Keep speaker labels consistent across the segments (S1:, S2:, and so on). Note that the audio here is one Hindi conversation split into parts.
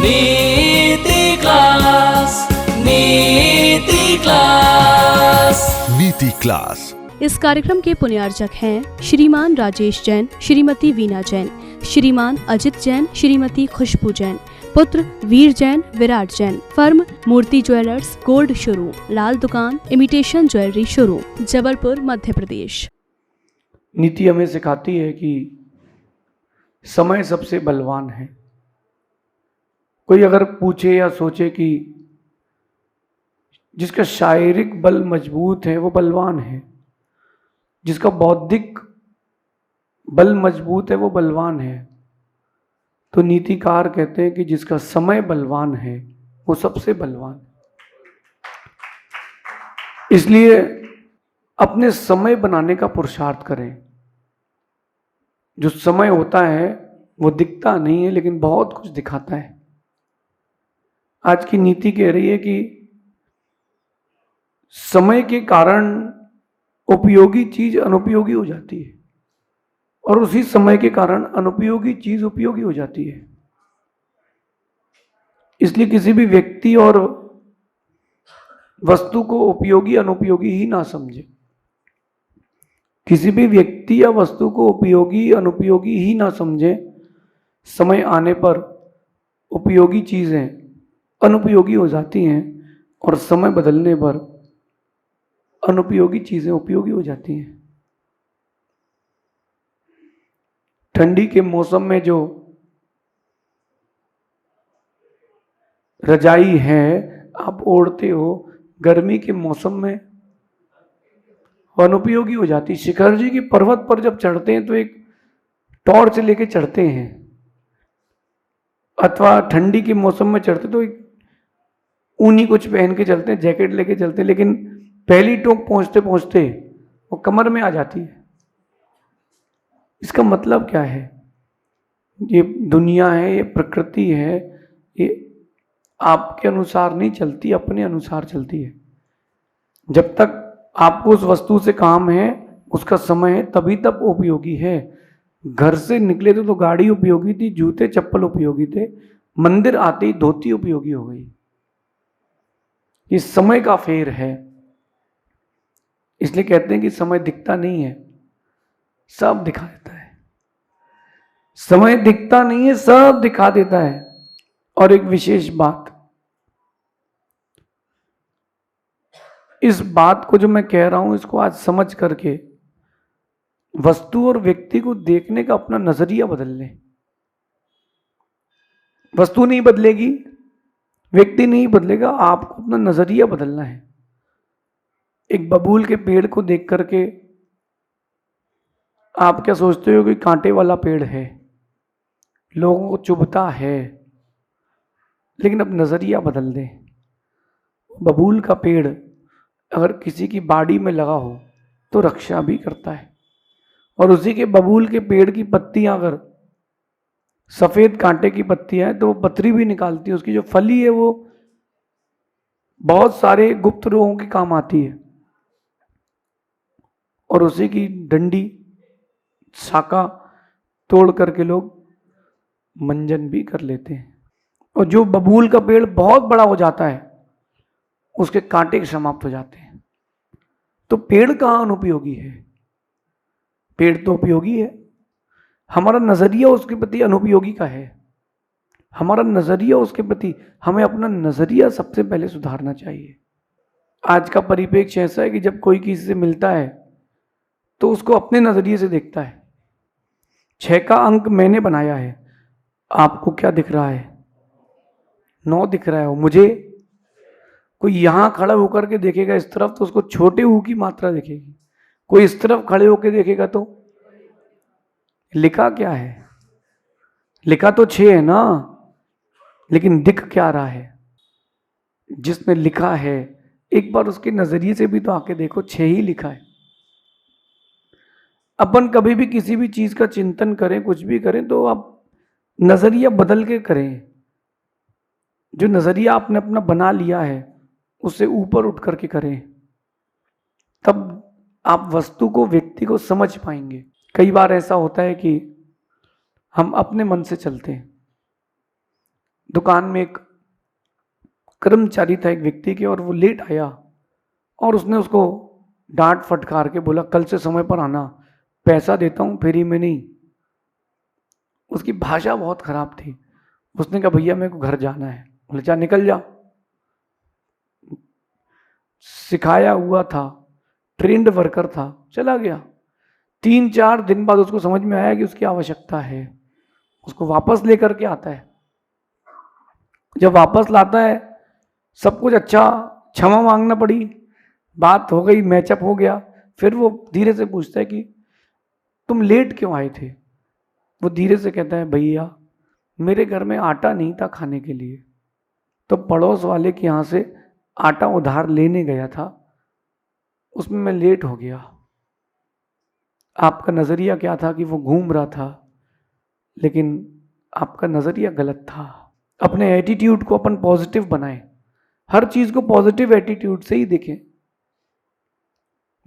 S1: नीति क्लास, नीति क्लास,
S2: नीति क्लास।
S3: इस कार्यक्रम के पुण्यार्चक हैं श्रीमान राजेश जैन, श्रीमती वीना जैन, श्रीमान अजित जैन, श्रीमती खुशबू जैन, पुत्र वीर जैन, विराट जैन। फर्म मूर्ति ज्वेलर्स, गोल्ड शोरूम, लाल दुकान, imitation jewellery showroom, Jabalpur, Madhya Pradesh.
S4: नीति हमें सिखाती है कि समय सबसे बलवान है। कोई अगर पूछे या सोचे कि जिसका शारीरिक बल मजबूत है वो बलवान है, जिसका बौद्धिक बल मजबूत है वो बलवान है, तो नीतिकार कहते हैं कि जिसका समय बलवान है वो सबसे बलवान है। इसलिए अपने समय बनाने का पुरुषार्थ करें। जो समय होता है वो दिखता नहीं है लेकिन बहुत कुछ दिखाता है। आज की नीति कह रही है कि समय के कारण उपयोगी चीज अनुपयोगी हो जाती है और उसी समय के कारण अनुपयोगी चीज उपयोगी हो जाती है। इसलिए किसी भी व्यक्ति और वस्तु को उपयोगी अनुपयोगी ही ना समझे। किसी भी व्यक्ति या वस्तु को उपयोगी अनुपयोगी ही ना समझे। समय आने पर उपयोगी चीजें अनुपयोगी हो जाती हैं और समय बदलने पर अनुपयोगी चीजें उपयोगी हो जाती हैं। ठंडी के मौसम में जो रजाई है आप ओढ़ते हो, गर्मी के मौसम में अनुपयोगी हो जाती। शिखर जी की पर्वत पर जब चढ़ते हैं तो एक टॉर्च लेके चढ़ते हैं, अथवा ठंडी के मौसम में चढ़ते तो एक ऊनी कुछ पहन के चलते हैं, जैकेट लेके चलते हैं, लेकिन पहली टोक पहुंचते पहुंचते वो कमर में आ जाती है। इसका मतलब क्या है? ये दुनिया है, ये प्रकृति है, ये आपके अनुसार नहीं चलती, अपने अनुसार चलती है। जब तक आपको उस वस्तु से काम है, उसका समय है, तभी तक उपयोगी है। घर से निकले तो गाड़ी उपयोगी थी, जूते चप्पल उपयोगी थे, मंदिर आते ही धोती उपयोगी हो गई। ये समय का फेर है। इसलिए कहते हैं कि समय दिखता नहीं है, सब दिखा देता है। समय दिखता नहीं है, सब दिखा देता है। और एक विशेष बात, इस बात को जो मैं कह रहा हूं इसको आज समझ करके वस्तु और व्यक्ति को देखने का अपना नजरिया बदल लें। वस्तु नहीं बदलेगी, व्यक्ति नहीं बदलेगा, आपको अपना नजरिया बदलना है। एक बबूल के पेड़ को देख करके आप क्या सोचते हो कि कांटे वाला पेड़ है, लोगों को चुभता है, लेकिन अब नजरिया बदल दें। बबूल का पेड़ अगर किसी की बाड़ी में लगा हो तो रक्षा भी करता है, और उसी के बबूल के पेड़ की पत्तियां अगर सफेद कांटे की पत्तियां हैं तो वो पतरी भी निकालती है। उसकी जो फली है वो बहुत सारे गुप्त रोगों के काम आती है, और उसी की डंडी शाखा तोड़ करके लोग मंजन भी कर लेते हैं। और जो बबूल का पेड़ बहुत बड़ा हो जाता है उसके कांटे समाप्त हो जाते हैं। तो पेड़ कहाँ अनुपयोगी है? पेड़ तो उपयोगी है। हमारा नजरिया उसके प्रति अनुपयोगी का है। हमारा नजरिया उसके प्रति, हमें अपना नजरिया सबसे पहले सुधारना चाहिए। आज का परिप्रेक्ष्य ऐसा है कि जब कोई किसी से मिलता है तो उसको अपने नजरिए से देखता है। 6 का अंक मैंने बनाया है, आपको क्या दिख रहा है? 9 दिख रहा है। मुझे कोई यहां खड़ा होकर के देखेगा इस तरफ तो उसको छोटे ऊ की मात्रा दिखेगी, कोई इस तरफ खड़े होकर देखेगा तो लिखा क्या है? लिखा तो 6 है ना, लेकिन दिख क्या रहा है? जिसने लिखा है एक बार उसके नजरिए से भी तो आके देखो, 6 ही लिखा है। अपन कभी भी किसी भी चीज का चिंतन करें, कुछ भी करें, तो आप नजरिया बदल के करें। जो नजरिया आपने अपना बना लिया है उससे ऊपर उठ करके करें, तब आप वस्तु को, व्यक्ति को समझ पाएंगे। कई बार ऐसा होता है कि हम अपने मन से चलते हैं, दुकान में एक कर्मचारी था एक व्यक्ति के, और वो लेट आया और उसने उसको डांट फटकार के बोला कल से समय पर आना, पैसा देता हूँ फ्री में नहीं। उसकी भाषा बहुत खराब थी। उसने कहा भैया मेरे को घर जाना है। बोले जा निकल जा। सिखाया हुआ था, ट्रेंड वर्कर था, चला गया। 3-4 दिन बाद उसको समझ में आया कि उसकी आवश्यकता है, उसको वापस लेकर के आता है। जब वापस लाता है सब कुछ अच्छा, क्षमा मांगना पड़ी, बात हो गई, मैचअप हो गया। फिर वो धीरे से पूछता है कि तुम लेट क्यों आए थे। वो धीरे से कहता है भैया मेरे घर में आटा नहीं था खाने के लिए, तो पड़ोस वाले के यहाँ से आटा उधार लेने गया था, उसमें मैं लेट हो गया। आपका नज़रिया क्या था कि वो घूम रहा था, लेकिन आपका नज़रिया गलत था। अपने एटीट्यूड को अपन पॉजिटिव बनाएं, हर चीज़ को पॉजिटिव एटीट्यूड से ही देखें।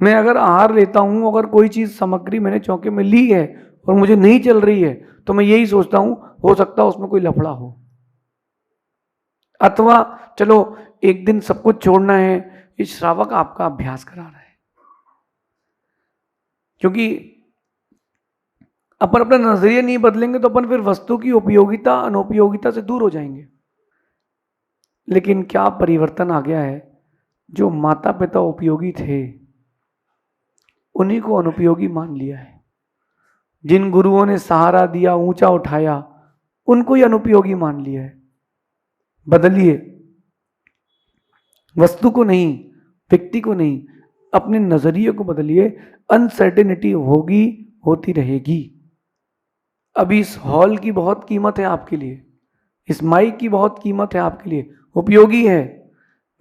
S4: मैं अगर आहार लेता हूँ, अगर कोई चीज़ सामग्री मैंने चौके में ली है और मुझे नहीं चल रही है, तो मैं यही सोचता हूँ हो सकता है उसमें कोई लफड़ा हो, अथवा चलो एक दिन सब कुछ छोड़ना है। ये श्रावक आपका अभ्यास करा रहा है, क्योंकि अपन अपना नजरिया नहीं बदलेंगे तो अपन फिर वस्तु की उपयोगिता अनुपयोगिता से दूर हो जाएंगे। लेकिन क्या परिवर्तन आ गया है, जो माता पिता उपयोगी थे उन्हीं को अनुपयोगी मान लिया है। जिन गुरुओं ने सहारा दिया, ऊंचा उठाया, उनको ही अनुपयोगी मान लिया है। बदलिए, वस्तु को नहीं, व्यक्ति को नहीं, अपने नजरिए को बदलिए। अनसर्टेनिटी होगी, होती रहेगी। अभी इस हॉल की बहुत कीमत है आपके लिए, इस माइक की बहुत कीमत है आपके लिए, उपयोगी है।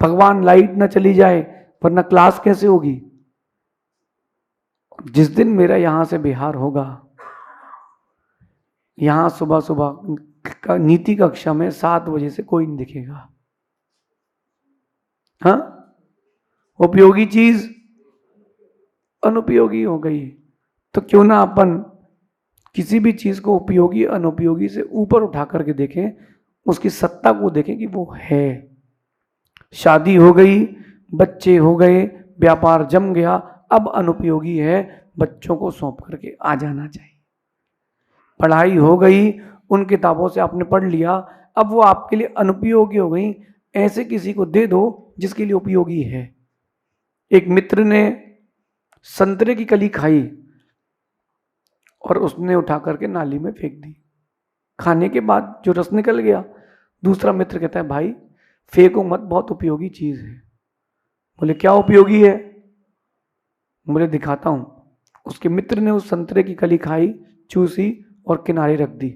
S4: भगवान लाइट ना चली जाए वरना क्लास कैसे होगी। जिस दिन मेरा यहां से बिहार होगा, यहां सुबह सुबह नीति कक्षा में 7 बजे से कोई नहीं दिखेगा। हाँ, उपयोगी चीज अनुपयोगी हो गई, तो क्यों ना अपन किसी भी चीज को उपयोगी अनुपयोगी से ऊपर उठा करके देखें, उसकी सत्ता को देखें कि वो है। शादी हो गई, बच्चे हो गए, व्यापार जम गया, अब अनुपयोगी है, बच्चों को सौंप करके आ जाना चाहिए। पढ़ाई हो गई, उन किताबों से आपने पढ़ लिया, अब वो आपके लिए अनुपयोगी हो गई, ऐसे किसी को दे दो जिसके लिए उपयोगी है। एक मित्र ने संतरे की कली खाई और उसने उठा करके नाली में फेंक दी। खाने के बाद जो रस निकल गया, दूसरा मित्र कहता है भाई फेंको मत, बहुत उपयोगी चीज है। बोले क्या उपयोगी है? बोले दिखाता हूं। उसके मित्र ने उस संतरे की कली खाई, चूसी और किनारे रख दी।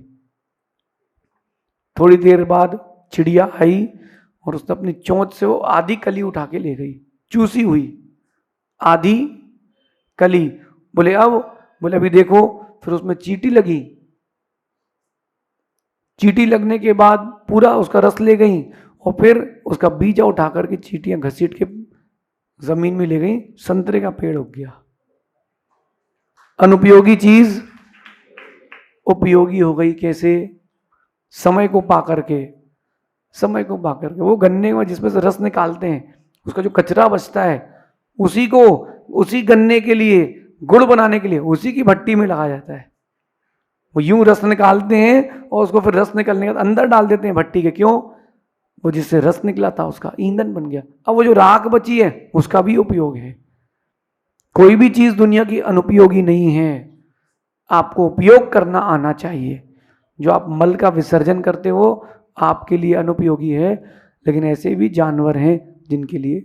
S4: थोड़ी देर बाद चिड़िया आई और उसने अपनी चोंच से वो आधी कली उठा के ले गई, चूसी हुई आधी कली। बोले अब? बोले अभी देखो। फिर उसमें चींटी लगी, चींटी लगने के बाद पूरा उसका रस ले गई और फिर उसका बीजा उठा करके चींटियां घसीट के जमीन में ले गई, संतरे का पेड़ उग गया। अनुपयोगी चीज उपयोगी हो गई कैसे? समय को पा करके, समय को पा करके। वो गन्ने में जिसमें से रस निकालते हैं, उसका जो कचरा बचता है उसी को, उसी गन्ने के लिए, गुड़ बनाने के लिए उसी की भट्टी में लगाया जाता है। वो यूं रस निकालते हैं और उसको फिर रस निकलने के बाद अंदर डाल देते हैं भट्टी के। क्यों? वो जिससे रस निकला था उसका ईंधन बन गया। अब वो जो राख बची है उसका भी उपयोग है। कोई भी चीज दुनिया की अनुपयोगी नहीं है, आपको उपयोग करना आना चाहिए। जो आप मल का विसर्जन करते हो आपके लिए अनुपयोगी है, लेकिन ऐसे भी जानवर हैं जिनके लिए।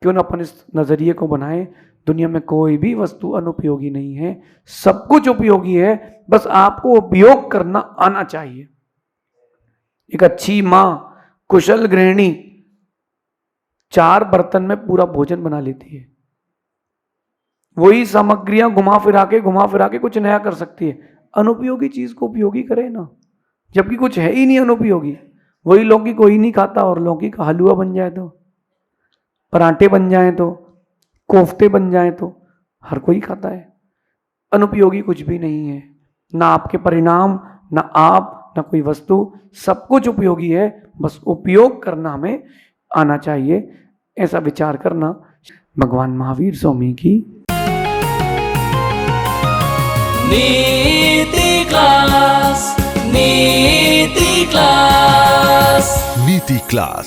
S4: क्यों ना अपन इस नजरिए को बनाएं, दुनिया में कोई भी वस्तु अनुपयोगी नहीं है, सब कुछ उपयोगी है, बस आपको उपयोग करना आना चाहिए। एक अच्छी मां, कुशल गृहिणी 4 बर्तन में पूरा भोजन बना लेती है। वही सामग्रियां घुमा फिरा के कुछ नया कर सकती है। अनुपयोगी चीज को उपयोगी करे ना, जबकि कुछ है ही नहीं अनुपयोगी। वही लौकी कोई नहीं खाता और लौकी का हलवा बन जाए तो, पराठे बन जाए तो, कोफ्ते बन जाए तो हर कोई खाता है। अनुपयोगी कुछ भी नहीं है, ना आपके परिणाम, ना आप, ना कोई वस्तु, सब कुछ उपयोगी है, बस उपयोग करना हमें आना चाहिए, ऐसा विचार करना। भगवान महावीर स्वामी की
S1: नीति क्लास, नीति क्लास,
S2: नीति क्लास।